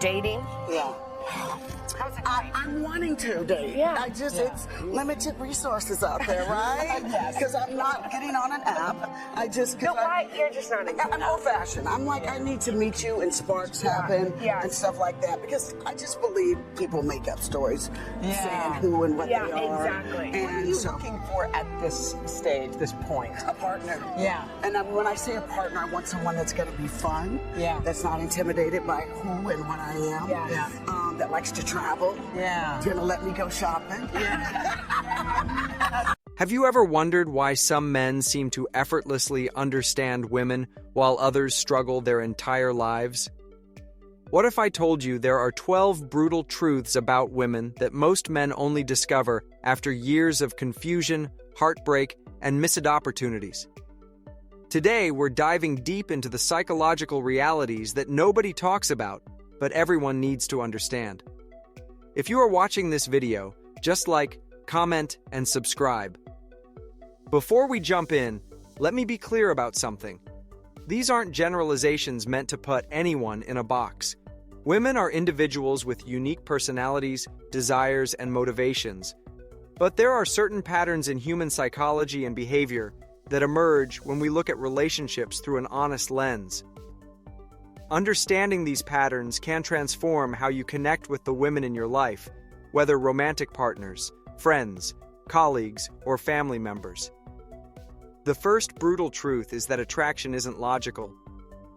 Dating? Yeah. How's it going? I'm wanting to date. Yeah. It's limited resources out there, right? Yes. Because I'm not getting on an app. No, why? You're just not into I'm old fashioned. I'm like, I need to meet you and sparks happen and stuff like that. Because I just believe people make up stories saying who and what they are. Exactly. And What are you looking for at this stage, this point? a partner. Yeah. And when I say a partner, I want someone that's going to be fun. Yeah. That's not intimidated by who and what I am. Yeah. That likes to travel. Yeah. Going to let me go shopping. Have you ever wondered why some men seem to effortlessly understand women while others struggle their entire lives? What if I told you there are 12 brutal truths about women that most men only discover after years of confusion, heartbreak, and missed opportunities? Today, we're diving deep into the psychological realities that nobody talks about, but everyone needs to understand. If you are watching this video, just like, comment, and subscribe. Before we jump in, let me be clear about something. These aren't generalizations meant to put anyone in a box. Women are individuals with unique personalities, desires, and motivations. But there are certain patterns in human psychology and behavior that emerge when we look at relationships through an honest lens. Understanding these patterns can transform how you connect with the women in your life, whether romantic partners, friends, colleagues, or family members. The first brutal truth is that attraction isn't logical.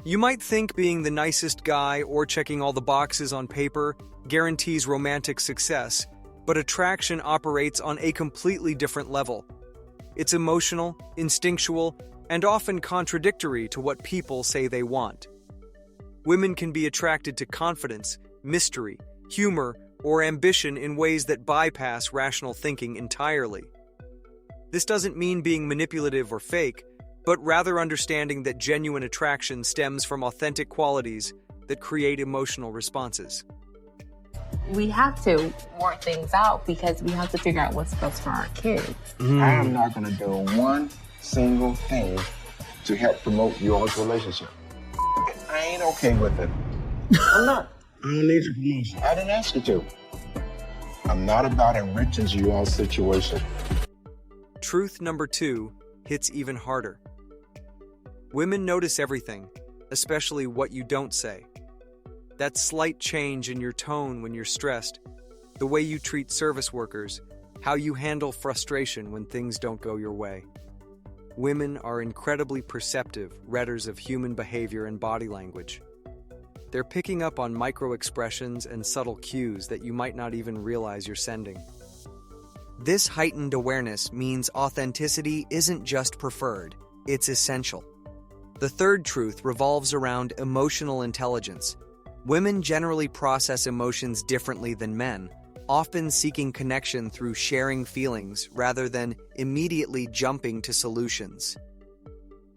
You might think being the nicest guy or checking all the boxes on paper guarantees romantic success, but attraction operates on a completely different level. It's emotional, instinctual, and often contradictory to what people say they want. Women can be attracted to confidence, mystery, humor, or ambition in ways that bypass rational thinking entirely. This doesn't mean being manipulative or fake, but rather understanding that genuine attraction stems from authentic qualities that create emotional responses. We have to work things out because we have to figure out what's best for our kids. I am not going to do one single thing to help promote y'all's relationship. I ain't okay with it. I'm not. I don't need your promotion. I didn't ask you to. I'm not about enriching y'all's situation. Truth number 2 hits even harder. Women notice everything, especially what you don't say. That slight change in your tone when you're stressed, the way you treat service workers, how you handle frustration when things don't go your way. Women are incredibly perceptive readers of human behavior and body language. They're picking up on micro-expressions and subtle cues that you might not even realize you're sending. This heightened awareness means authenticity isn't just preferred, it's essential. The third truth revolves around emotional intelligence. Women generally process emotions differently than men, often seeking connection through sharing feelings rather than immediately jumping to solutions.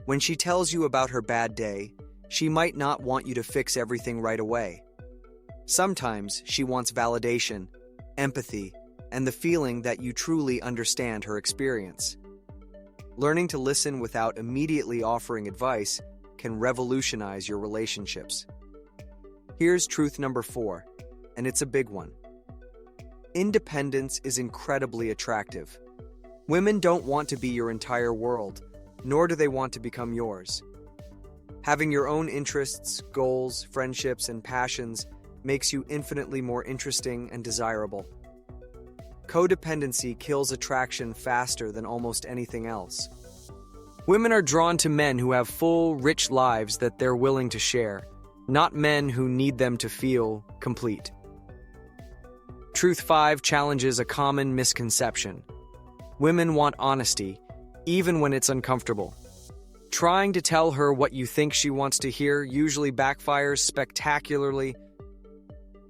When she tells you about her bad day, she might not want you to fix everything right away. Sometimes she wants validation, empathy, and the feeling that you truly understand her experience. Learning to listen without immediately offering advice can revolutionize your relationships. Here's truth number 4, and it's a big one. Independence is incredibly attractive. Women don't want to be your entire world, nor do they want to become yours. Having your own interests, goals, friendships, and passions makes you infinitely more interesting and desirable. Codependency kills attraction faster than almost anything else. Women are drawn to men who have full, rich lives that they're willing to share, not men who need them to feel complete. Truth 5 challenges a common misconception. Women want honesty, even when it's uncomfortable. Trying to tell her what you think she wants to hear usually backfires spectacularly.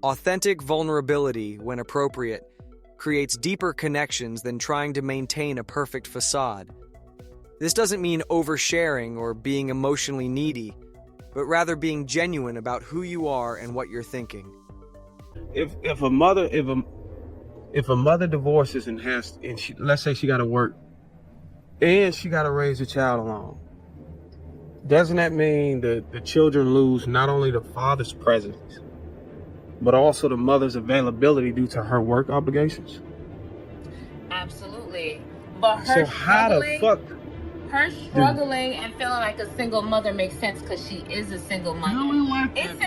Authentic vulnerability, when appropriate, creates deeper connections than trying to maintain a perfect facade. This doesn't mean oversharing or being emotionally needy, but rather being genuine about who you are and what you're thinking. If a mother divorces and she, let's say she got to work and she got to raise a child alone, doesn't that mean that the children lose not only the father's presence, but also the mother's availability due to her work obligations. Absolutely. But So how the fuck? her struggling and feeling like a single mother makes sense because she is a single mother. It's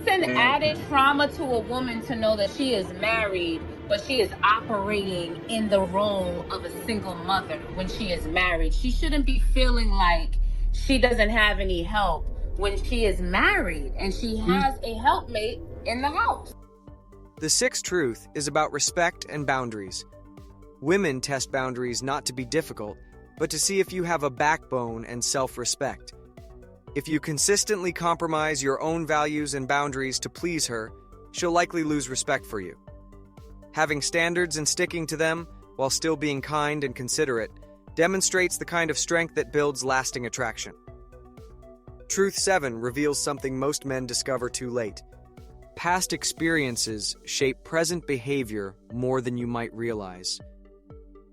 an added trauma to a woman to know that she is married, but she is operating in the role of a single mother when she is married. She shouldn't be feeling like she doesn't have any help when she is married and she has a helpmate in the house. The sixth truth is about respect and boundaries. Women test boundaries not to be difficult, but to see if you have a backbone and self-respect. If you consistently compromise your own values and boundaries to please her, she'll likely lose respect for you. Having standards and sticking to them, while still being kind and considerate, demonstrates the kind of strength that builds lasting attraction. Truth 7 reveals something most men discover too late. Past experiences shape present behavior more than you might realize.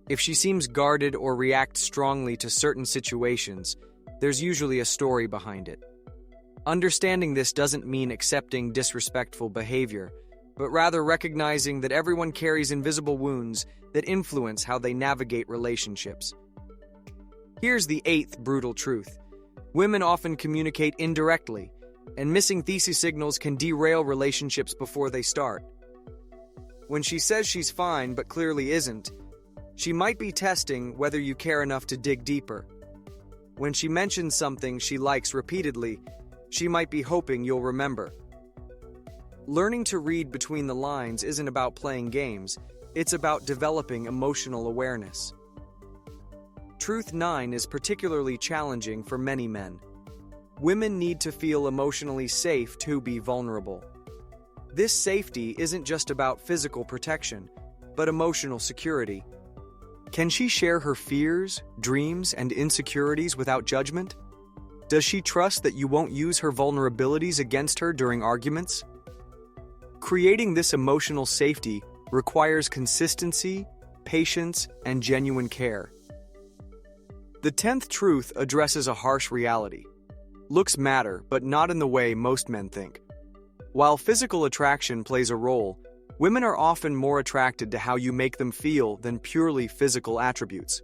If she seems guarded or reacts strongly to certain situations, there's usually a story behind it. Understanding this doesn't mean accepting disrespectful behavior, but rather recognizing that everyone carries invisible wounds that influence how they navigate relationships. Here's the eighth brutal truth. Women often communicate indirectly, and missing thesis signals can derail relationships before they start. When she says she's fine but clearly isn't, she might be testing whether you care enough to dig deeper. When she mentions something she likes repeatedly, she might be hoping you'll remember. Learning to read between the lines isn't about playing games, it's about developing emotional awareness. Truth 9 is particularly challenging for many men. Women need to feel emotionally safe to be vulnerable. This safety isn't just about physical protection, but emotional security. Can she share her fears, dreams, and insecurities without judgment? Does she trust that you won't use her vulnerabilities against her during arguments? Creating this emotional safety requires consistency, patience, and genuine care. The 10th truth addresses a harsh reality. Looks matter, but not in the way most men think. While physical attraction plays a role, women are often more attracted to how you make them feel than purely physical attributes.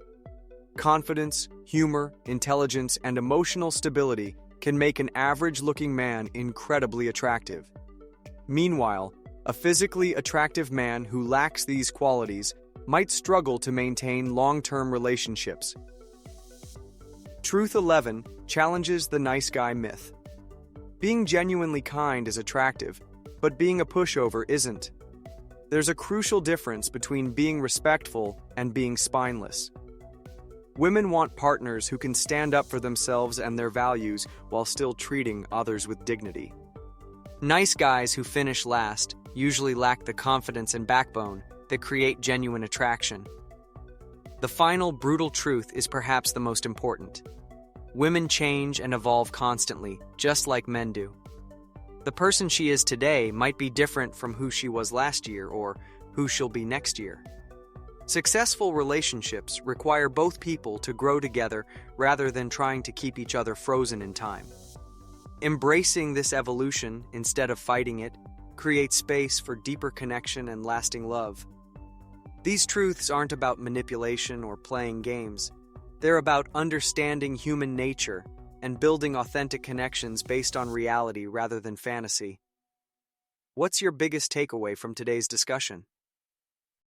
Confidence, humor, intelligence, and emotional stability can make an average-looking man incredibly attractive. Meanwhile, a physically attractive man who lacks these qualities might struggle to maintain long-term relationships. Truth 11 challenges the nice guy myth. Being genuinely kind is attractive, but being a pushover isn't. There's a crucial difference between being respectful and being spineless. Women want partners who can stand up for themselves and their values while still treating others with dignity. Nice guys who finish last usually lack the confidence and backbone that create genuine attraction. The final brutal truth is perhaps the most important. Women change and evolve constantly, just like men do. The person she is today might be different from who she was last year or who she'll be next year. Successful relationships require both people to grow together rather than trying to keep each other frozen in time. Embracing this evolution instead of fighting it creates space for deeper connection and lasting love. These truths aren't about manipulation or playing games. They're about understanding human nature and building authentic connections based on reality rather than fantasy. What's your biggest takeaway from today's discussion?